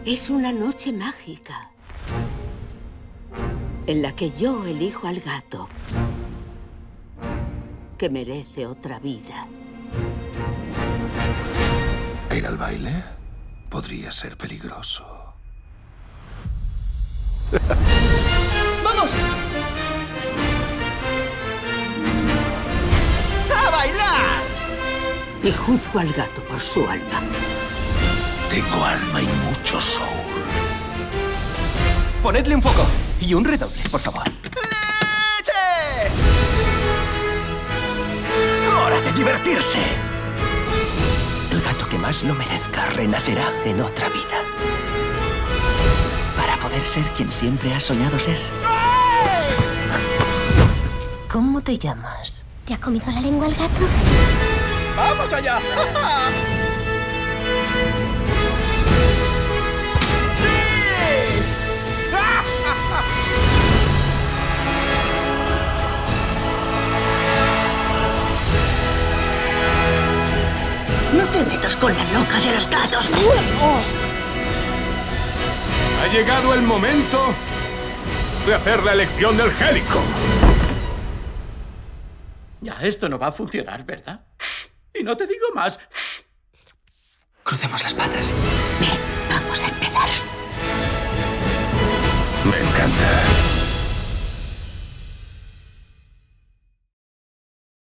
Es una noche mágica en la que yo elijo al gato que merece otra vida. ¿Ir al baile? Podría ser peligroso. ¡Vamos! ¡A bailar! Y juzgo al gato por su alma. Tengo alma y mucho soul. Ponedle un foco y un redoble, por favor. ¡Leche! ¡Hora de divertirse! El gato que más lo merezca renacerá en otra vida. Para poder ser quien siempre has soñado ser. ¿Cómo te llamas? ¿Te ha comido la lengua el gato? ¡Vamos allá! No te metas con la loca de los gatos. Ha llegado el momento de hacer la elección del Gélico. Ya, esto no va a funcionar, ¿verdad? Y no te digo más. Crucemos las patas.